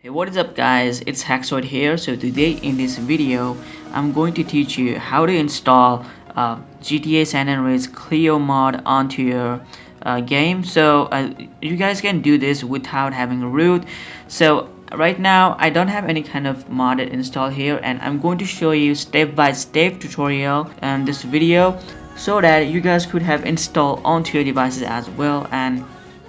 Hey, what is up guys, it's Haxoid here. So today in this video I'm going to teach you how to install GTA San Andreas CLEO mod onto your game. So you guys can do this without having root. So right now I don't have any kind of modded install here, and I'm going to show you step-by-step tutorial in this video so that you guys could have installed onto your devices as well and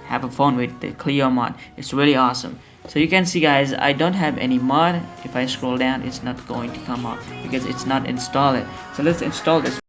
have a fun with the CLEO mod. It's really awesome. So you can see guys, I don't have any mod. If I scroll down, it's not going to come up because it's not installed. So let's install this. If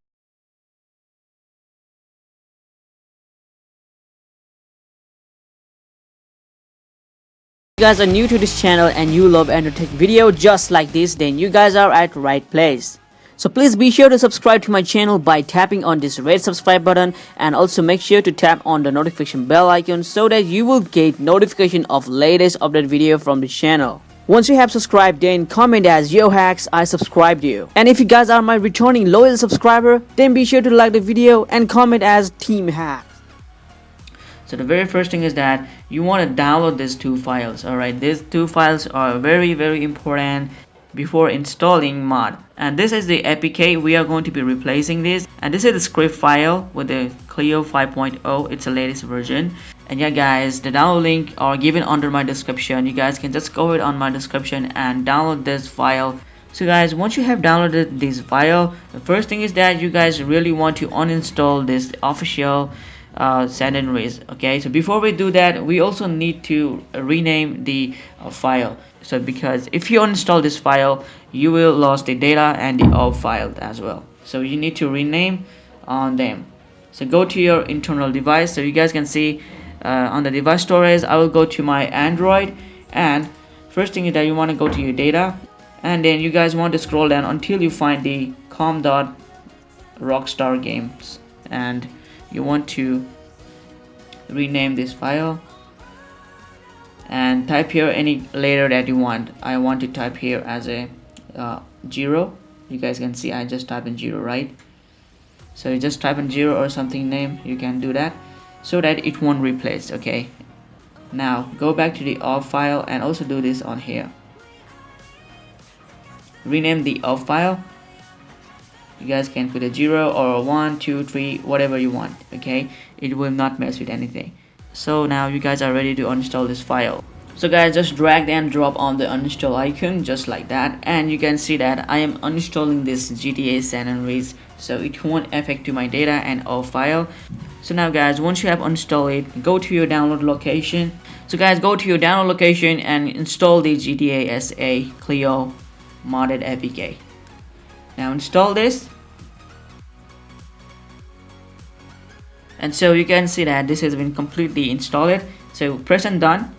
you guys are new to this channel and you love entertech video just like this, then you guys are at right place. So please be sure to subscribe to my channel by tapping on this red subscribe button, and also make sure to tap on the notification bell icon so that you will get notification of latest update video from the channel. Once you have subscribed, then comment as "Yo Hacks, I subscribed you." And if you guys are my returning loyal subscriber, then be sure to like the video and comment as Team Hacks. So the very first thing is that you want to download these two files. Alright, these two files are very important before installing mod. And this is the APK. We are going to be replacing this, and this is the script file with the CLEO 5.0. It's the latest version. And yeah guys, the download link are given under my description. You guys can just go it on my description and download this file. So guys, once you have downloaded this file, the first thing is that you guys really want to uninstall this official San Andreas. Okay, so before we do that, we also need to rename the file. So because if you uninstall this file, you will lose the data and the OB file as well. So you need to rename on them. So go to your internal device. So you guys can see on the device storage, I will go to my Android, and first thing is that you want to go to your data, and then you guys want to scroll down until you find the com.rockstar games, and you want to rename this file and type here any letter that you want. I want to type here as a 0. You guys can see I just type in 0, right? So you just type in 0 or something name, you can do that so that it won't replace. Okay, now go back to the OB file and also do this on here. Rename the OB file. You guys can put a 0 or a 1, 2, 3, whatever you want. Okay, it will not mess with anything. So now you guys are ready to uninstall this file. So guys, just drag and drop on the uninstall icon just like that, and you can see that I am uninstalling this GTA San Andreas, so it won't affect to my data and OB file. So now guys, once you have installed it, go to your download location. So guys, go to your download location and install the GTA SA CLEO modded APK. Now install this, and so you can see that this has been completely installed. So press and done.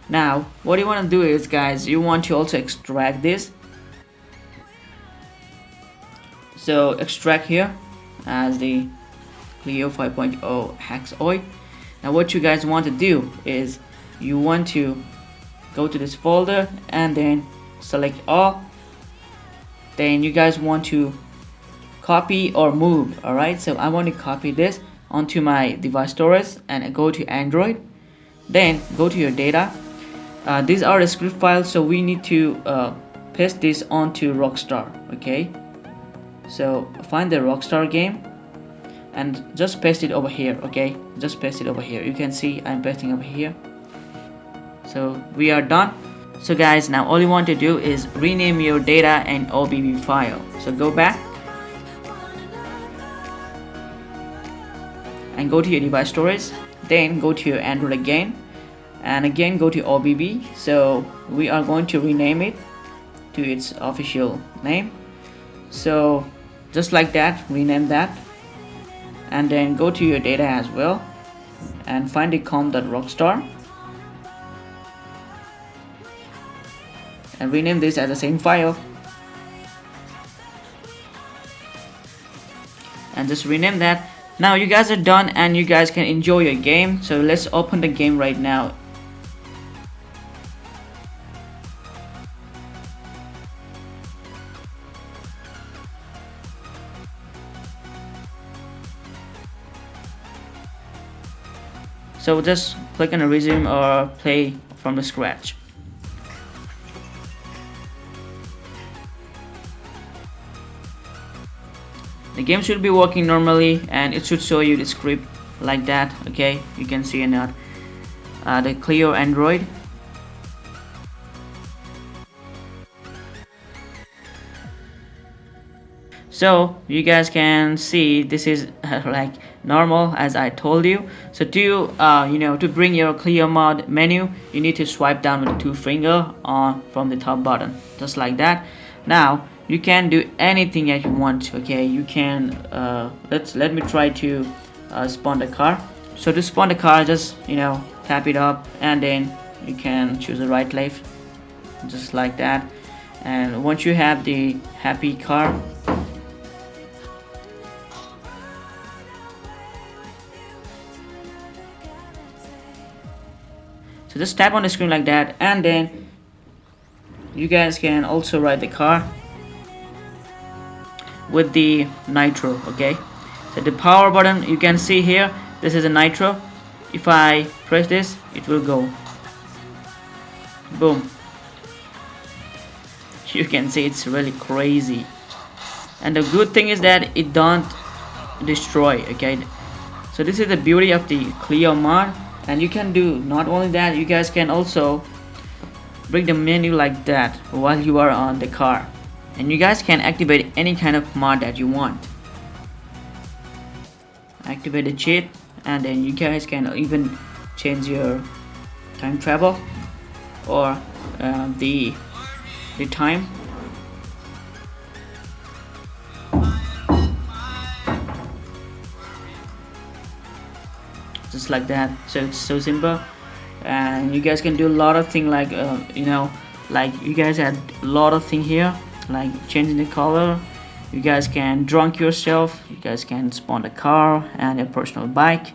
Now what you want to do is guys, you want to also extract this. So extract here as the CLEO 5.0 Haxoid. Now what you guys want to do is you want to go to this folder and then select all. Then you guys want to copy or move. Alright, so I want to copy this onto my device storage and go to Android, then go to your data. These are the script files, so we need to paste this onto Rockstar. Okay, so find the Rockstar game and just paste it over here. Okay, just paste it over here. You can see I'm pasting over here. So we are done. So guys, now all you want to do is rename your data and OBB file. So go back and go to your device storage, then go to your Android again, and again go to OBB. So we are going to rename it to its official name. So just like that, rename that, and then go to your data as well and find the com.rockstar and rename this as the same file, and just rename that. Now you guys are done and you guys can enjoy your game. So let's open the game right now. So just click on resume or play from the scratch. The game should be working normally, and it should show you the script like that. Okay, you can see in the CLEO Android. So you guys can see this is like normal as I told you. So to bring your CLEO mod menu, you need to swipe down with the two finger on from the top button, just like that. Now you can do anything that you want. Okay, you can let me try to spawn the car. So to spawn the car, just tap it up, and then you can choose the right left, just like that. And once you have the happy car, so just tap on the screen like that, and then you guys can also ride the car with the nitro. Okay, so the power button, you can see here, this is a nitro. If I press this, it will go boom. You can see it's really crazy, and the good thing is that it don't destroy. Okay, so this is the beauty of the CLEO mod. And you can do not only that, you guys can also bring the menu like that while you are on the car, and you guys can activate any kind of mod that you want. Activate the cheat, and then you guys can even change your time travel or the time. Just like that. So it's so simple, and you guys can do a lot of things like like you guys had a lot of things here, like changing the color. You guys can drunk yourself, you guys can spawn a car and a personal bike,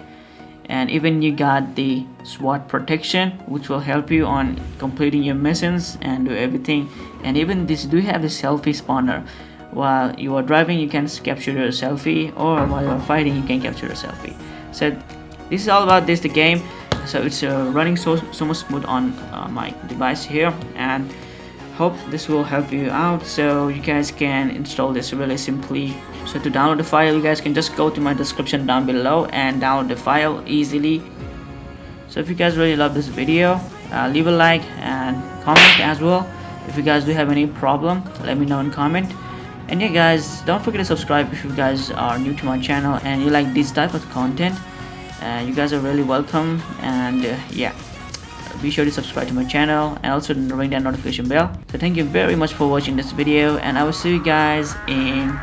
and even you got the SWAT protection, which will help you on completing your missions and do everything. And even this do have a selfie spawner. While you are driving, you can capture your selfie, or while you are fighting, you can capture a selfie. So this is all about the game. So it's running so much smooth on my device here, and hope this will help you out. So you guys can install this really simply. So to download the file, you guys can just go to my description down below and download the file easily. So if you guys really love this video, leave a like and comment as well. If you guys do have any problem, let me know in comment. And yeah guys, don't forget to subscribe if you guys are new to my channel and you like this type of content. You guys are really welcome, and yeah, be sure to subscribe to my channel and also ring that notification bell. So thank you very much for watching this video, and I will see you guys in